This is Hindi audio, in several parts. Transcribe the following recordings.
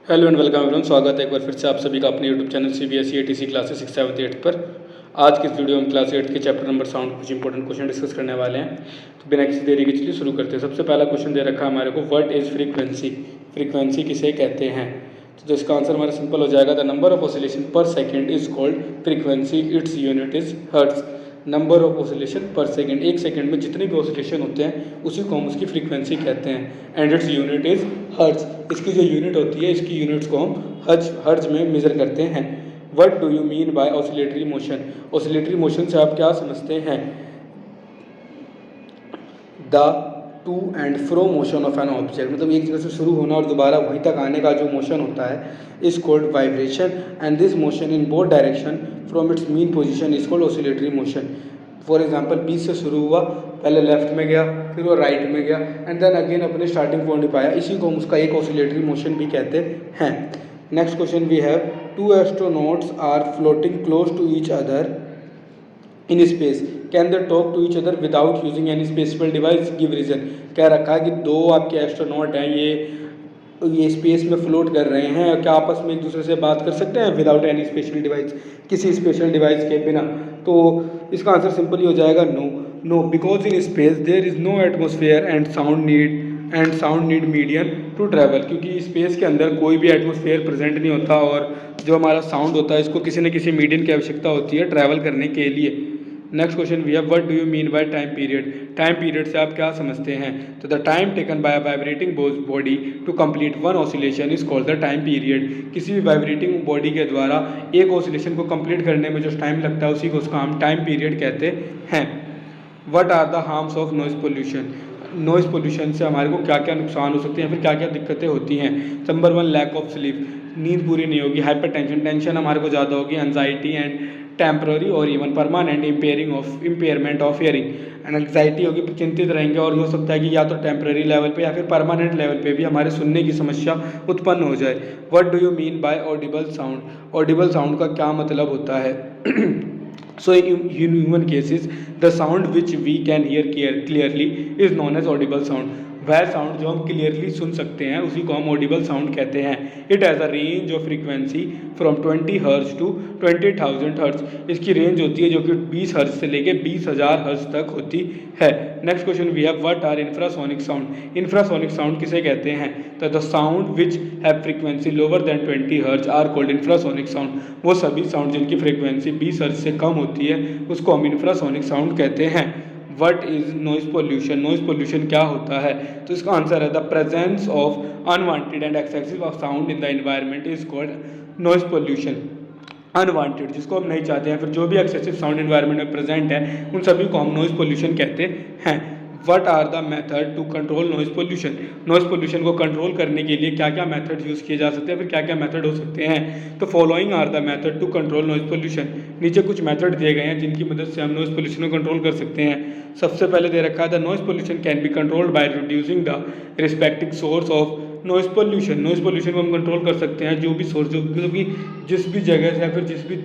Hello and welcome everyone. स्वागत है एक बार फिर से आप सभी का अपने YouTube channel CBSE ATC classes 6, 7, 8 पर। आज की इस वीडियो में क्लास 8 के चैप्टर नंबर साउंड कुछ इंपॉर्टेंट क्वेश्चन डिस्कस करने वाले हैं। तो बिना किसी देरी के चलिए शुरू करते हैं। सबसे पहला क्वेश्चन दे रखा है हमारे को, व्हाट इज फ्रीक्वेंसी। फ्रीक्वेंसी किसे कहते हैं? तो इसका आंसर हमारा सिंपल हो जाएगा, द नंबर ऑफ ऑसिलेशन पर second is called frequency, its unit is hertz. Number of oscillation पर सेकेंड, एक सेकेंड में जितने भी ऑसिलेशन होते हैं उसी को हम उसकी फ्रीक्वेंसी कहते हैं। And its unit is hertz. इसकी जो यूनिट होती है, इसकी यूनिट्स को हम हर्ट्ज में मेजर करते हैं। What do you mean bye oscillatory motion? Oscillatory motion से आप क्या समझते हैं? The two and fro motion of an object, मतलब एक जगह से शुरू होना और दोबारा वहीं तक आने का जो मोशन होता है is called vibration. And this motion in both direction from its mean position is called oscillatory motion. For example, B से शुरू हुआ, पहले लेफ्ट में गया, फिर वो राइट में गया, एंड देन अगेन अपने स्टार्टिंग पॉइंट पे आया। इसी को हम उसका एक ऑसिलेटरी मोशन भी कहते हैं। Next question we have, two astronauts are floating close to each other in space, can they talk to each other without using any specific device, give reason. कह रखा है कि दो आपके एस्ट्रोनॉट हैं, ये स्पेस में फ्लोट कर रहे हैं, क्या आपस में एक दूसरे से बात कर सकते हैं विदाउट एनी स्पेशल डिवाइस, किसी स्पेशल डिवाइस के बिना? तो इसका आंसर सिंपल ही हो जाएगा no. No, because in space there is no atmosphere and sound need medium to travel, क्योंकि स्पेस के अंदर कोई भी एटमोसफेयर प्रेजेंट नहीं होता और जो हमारा साउंड होता है इसको किसी न किसी मीडियम की आवश्यकता होती है ट्रैवल करने के लिए। Next question we have, what do you mean by time period? Time period से आप क्या समझते हैं? तो the time taken by vibrating body to complete one oscillation is called the time period. किसी भी वाइब्रेटिंग बॉडी के द्वारा एक ऑसिलेशन को कंप्लीट करने में जो टाइम लगता है उसी को उसका हम टाइम पीरियड कहते हैं। What are the harms of noise pollution? Noise pollution से हमारे को क्या क्या नुकसान हो सकते हैं, फिर क्या क्या दिक्कतें होती हैं? नंबर 1, लैक ऑफ स्लीप, नींद पूरी नहीं होगी। हाइपर टेंशन, टेंशन हमारे को ज़्यादा होगी। एंजाइटी एंड टेम्पररी और even permanent impairment of hearing. And anxiety होगी, चिंतित रहेंगे और हो सकता है कि या तो टेम्पररी लेवल पे या फिर परमानेंट लेवल पे भी हमारे सुनने की समस्या उत्पन्न हो जाए। What do you mean bye Audible sound? Audible sound का क्या मतलब होता है? So in human cases, the sound which we can hear clearly is known as audible sound. वह साउंड जो हम क्लियरली सुन सकते हैं उसी को हम ऑडिबल साउंड कहते हैं। It has a range of frequency from 20 hertz to 20,000 hertz. इसकी रेंज होती है जो कि 20 हर्ट्ज से लेके 20,000 हर्ट्ज तक होती है। Next question we have, what are infrasonic sound? Infrasonic sound किसे कहते हैं? तो the sound which have frequency lower than 20 hertz are called infrasonic sound. वो सभी साउंड जिनकी फ्रीक्वेंसी 20 हर्ट्ज से कम होती है उसको हम इंफ्रासोनिक साउंड कहते हैं। What is noise pollution? Noise pollution क्या होता है? तो इसका आंसर है, the presence of unwanted and excessive of sound in the environment is called noise pollution. Unwanted जिसको हम नहीं चाहते हैं, फिर जो भी एक्सेसिव साउंड एनवायरनमेंट में प्रेजेंट है उन सभी को हम नॉइज पोल्यूशन कहते हैं। What are the method to control noise pollution? Noise pollution को कंट्रोल करने के लिए क्या क्या मेथड यूज़ किए जा सकते हैं, फिर क्या क्या मेथड हो सकते हैं? तो following are the method to control noise pollution. नीचे कुछ मेथड दिए गए हैं जिनकी मदद से हम नॉइज पोल्यूशन को कंट्रोल कर सकते हैं। सबसे पहले दे रखा है, the noise pollution can be controlled by reducing the respective source of noise pollution. Noise pollution को हम कंट्रोल कर सकते हैं जो भी सोर्स, जो मतलब कि जिस भी जगह से या फिर जिस भी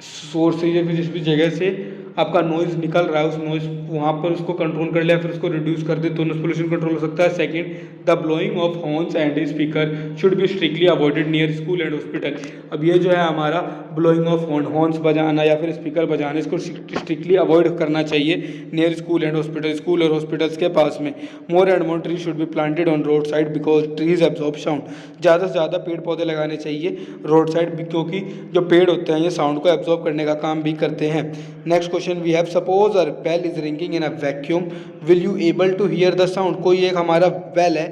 सोर्स से या फिर जिस भी जगह से आपका नॉइज़ निकल रहा है उस नॉइज़ वहाँ पर उसको कंट्रोल कर लिया, फिर उसको रिड्यूस कर दे तो नॉइज़ पोल्यूशन कंट्रोल हो सकता है। Second, the blowing of horns and speaker should be strictly avoided near school and hospital. अब ये जो है हमारा ब्लोइंग ऑफ हॉर्न्स बजाना या फिर स्पीकर बजाना, इसको स्ट्रिक्टली अवॉइड करना चाहिए near school and hospital, school और हॉस्पिटल्स के पास में। More and more tree should be planted on road side because trees absorb sound. ज़्यादा से ज़्यादा पेड़ पौधे लगाने चाहिए रोड साइड, क्योंकि जो पेड़ होते हैं ये साउंड को एब्जॉर्ब करने का काम भी करते हैं। Next question we have, suppose a bell is ringing in a vacuum, will you able to hear the sound? कोई एक हमारा बेल है,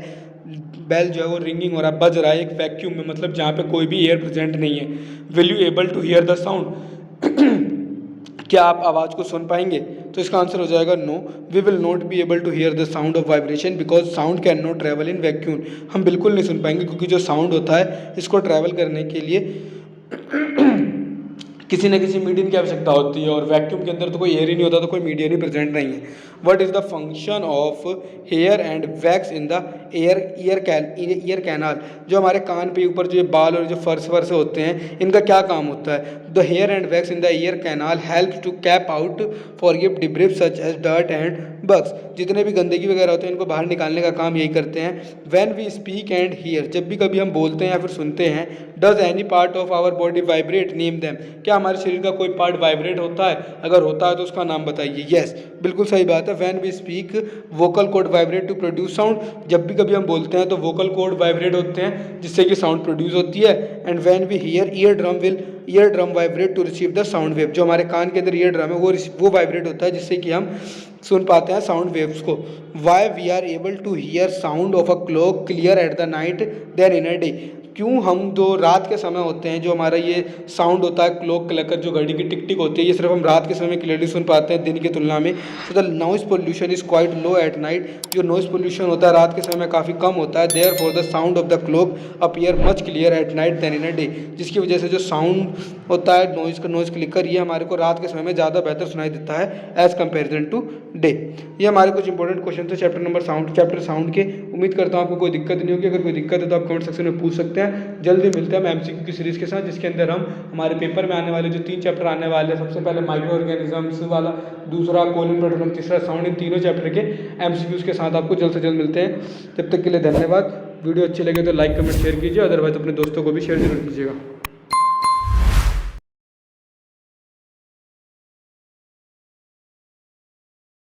बेल जो है वो रिंगिंग हो रहा है, बज रहा है एक वैक्यूम में, मतलब जहाँ पे कोई भी एयर प्रेजेंट नहीं है। Will you able to hear the sound? क्या आप आवाज़ को सुन पाएंगे? तो इसका आंसर हो जाएगा no, we will not be able to hear the sound of vibration because sound can not travel in vacuum. हम बिल्कुल नहीं सुन पाएंगे क्योंकि जो साउंड होता है इसको ट्रैवल करने के लिए किसी न किसी मीडियम की आवश्यकता होती है, और वैक्यूम के अंदर तो कोई एयर ही नहीं होता, तो कोई मीडियम ही प्रेजेंट नहीं है। What is the function of hair and wax in the ear canal? जो हमारे कान पे ऊपर जो ये बाल और जो फर्स वर्स होते हैं, इनका क्या काम होता है? The hair and wax in the ear canal helps to keep out foreign debris such as dirt and bugs. जितने भी गंदगी वगैरह होते हैं, इनको बाहर निकालने का काम यही करते हैं। When we speak and hear, जब भी कभी हम बोलते हैं या फिर सुनते हैं, does any part of our body vibrate? Name them. क्या हमारे शरीर का कोई पार्ट वाइब्रेट होता है? अगर होता है तो उसका नाम बताइए। यस, बिल्कुल सही बात है। When we speak vocal cord vibrate to produce sound. जब भी कभी हम बोलते हैं तो वोकल कॉर्ड वाइब्रेट होते हैं, जिससे कि साउंड प्रोड्यूस होती है। And when we hear ear drum vibrate to receive the sound wave. जो हमारे कान के अंदर ईयर ड्रम है वो वाइब्रेट होता है, जिससे कि हम सुन पाते हैं साउंड वेव्स को। Why we are able to hear sound of a clock clear at the night than in a day. क्यों हम जो रात के समय होते हैं, जो हमारा ये साउंड होता है क्लॉक क्लकर, जो घड़ी की टिक टिक होती है, ये सिर्फ हम रात के समय में क्लियरली सुन पाते हैं दिन की तुलना में। So the noise pollution is quite low at night. जो नॉइज पोल्यूशन होता है रात के समय में काफ़ी कम होता है। Therefore the sound of the clock appear much clear at night than in a day. जिसकी वजह से जो साउंड होता है नॉइज क्लिकर, ये हमारे को रात के समय में ज़्यादा बेहतर सुनाई देता है एज कंपेरिजन टू डे। ये हमारे कुछ इंपॉर्टेंट क्वेश्चन थे चैप्टर साउंड के। उम्मीद करता हूँ आपको कोई दिक्कत नहीं होगी। अगर कोई दिक्कत है तो आप कमेंट सेक्शन में पूछ सकते हैं। जल्दी मिलते हैं हम एमसीक्यू की सीरीज़ के साथ, जिसके अंदर हम हमारे पेपर में आने वाले जो 3 चैप्टर आने वाले हैं, सबसे पहले माइक्रो ऑर्गेनिजम्स वाला, दूसरा कोलन प्रोटोन, तीसरा साउंड, इन तीनों चैप्टर के एमसीक्यूज़ के साथ आपको जल्द से जल्द मिलते हैं। तब तक के लिए धन्यवाद। वीडियो अच्छी लगे तो लाइक कमेंट शेयर कीजिए, अदरवाइज अपने दोस्तों को भी शेयर जरूर कीजिएगा।